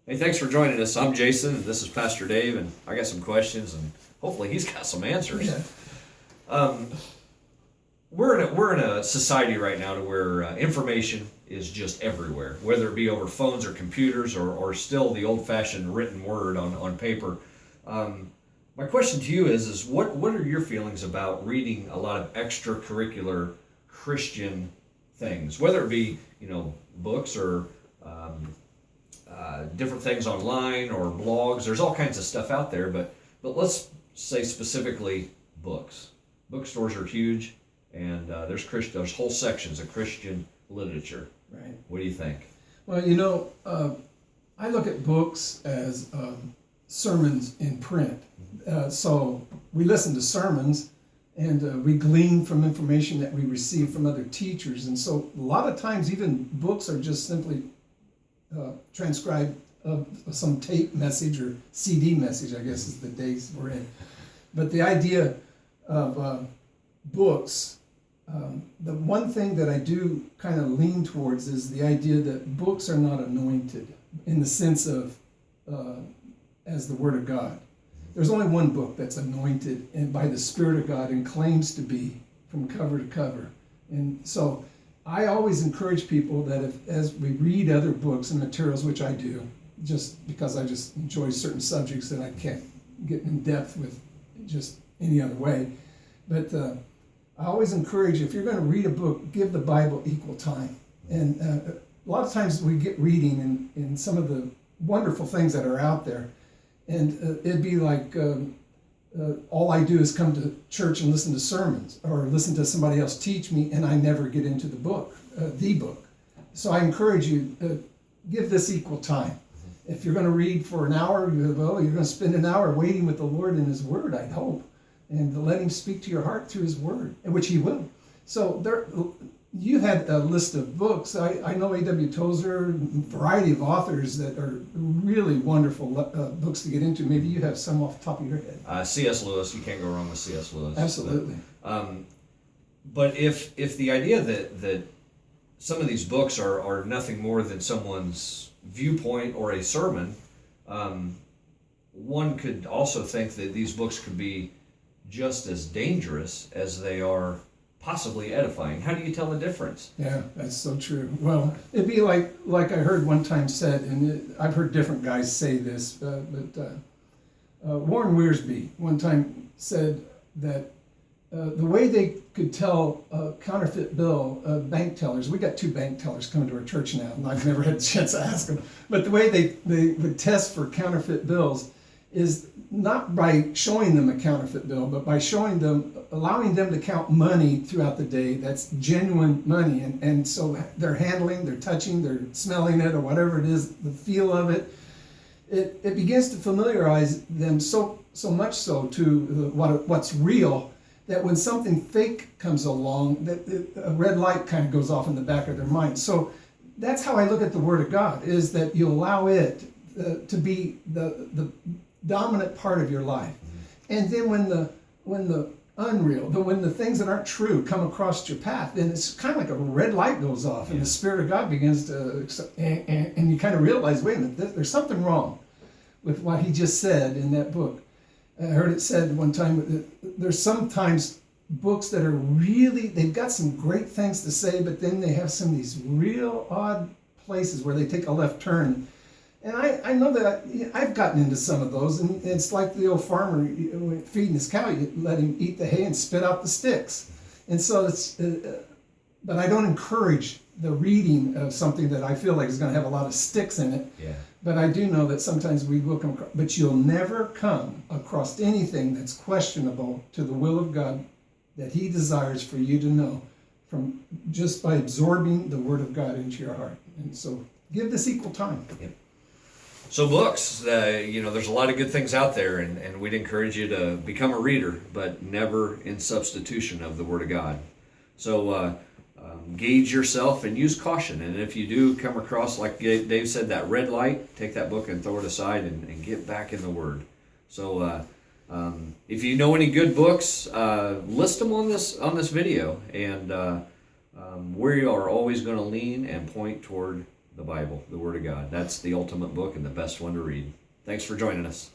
Hey, thanks for joining us. I'm Jason, and this is Pastor Dave, and I got some questions, and hopefully he's got some answers. Yeah. We're in a society right now to where information is just everywhere, whether it be over phones or computers or still the old-fashioned written word on paper. My question to you is what are your feelings about reading a lot of extracurricular Christian things, whether it be books or different things online or blogs? There's all kinds of stuff out there, but let's say specifically books. Bookstores are huge, and there's whole sections of Christian literature. Right. What do you think? Well, I look at books as sermons in print. So we listen to sermons, and we glean from information that we receive from other teachers. And so a lot of times even books are just simply transcribed of some tape message or CD message, I guess is the days we're in. But the idea of books, the one thing that I do kind of lean towards is the idea that books are not anointed in the sense of as the Word of God. There's only one book that's anointed and by the Spirit of God and claims to be from cover to cover. And so I always encourage people that as we read other books and materials, which I do, just because I just enjoy certain subjects that I can't get in depth with just any other way. But I always encourage, if you're going to read a book, give the Bible equal time. And a lot of times we get reading in some of the wonderful things that are out there, and it'd be like all I do is come to church and listen to sermons or listen to somebody else teach me, and I never get into the book. So I encourage you, give this equal time. If you're going to read for an hour, you're going to spend an hour waiting with the Lord in His Word, I'd hope, and to let Him speak to your heart through His Word, which He will. So you had a list of books. I know A.W. Tozer, a variety of authors that are really wonderful books to get into. Maybe you have some off the top of your head. C.S. Lewis, you can't go wrong with C.S. Lewis. Absolutely. But if the idea that some of these books are nothing more than someone's viewpoint or a sermon, one could also think that these books could be just as dangerous as they are possibly edifying. How do you tell the difference? Yeah, that's so true. Well, it'd be like I heard one time said, and I've heard different guys say this, but Warren Wiersbe one time said that the way they could tell counterfeit bill, bank tellers, we got 2 bank tellers coming to our church now, and I've never had a chance to ask them, but the way they would test for counterfeit bills is not by showing them a counterfeit bill, but by allowing them to count money throughout the day that's genuine money. And so they're handling, they're touching, they're smelling it, or whatever it is, the feel of it. It begins to familiarize them so much so to what's real, that when something fake comes along, that a red light kind of goes off in the back of their mind. So that's how I look at the Word of God, is that you allow it to be the dominant part of your life. And then when the unreal, when the things that aren't true come across your path, then it's kind of like a red light goes off, and the Spirit of God begins to, and you kind of realize, wait a minute, there's something wrong with what he just said in that book. I heard it said one time that there's sometimes books that are really, they've got some great things to say, but then they have some of these real odd places where they take a left turn. And I know that I've gotten into some of those, and it's like the old farmer feeding his cow. You let him eat the hay and spit out the sticks. And so but I don't encourage the reading of something that I feel like is going to have a lot of sticks in it. Yeah. But I do know that sometimes we will come across, but you'll never come across anything that's questionable to the will of God that He desires for you to know from just by absorbing the Word of God into your heart. And so give this equal time. Yep. So books, there's a lot of good things out there, and we'd encourage you to become a reader, but never in substitution of the Word of God. So gauge yourself and use caution. And if you do come across, like Dave said, that red light, take that book and throw it aside and get back in the Word. So if you know any good books, list them on this video, and we are always going to lean and point toward the Bible, the Word of God. That's the ultimate book and the best one to read. Thanks for joining us.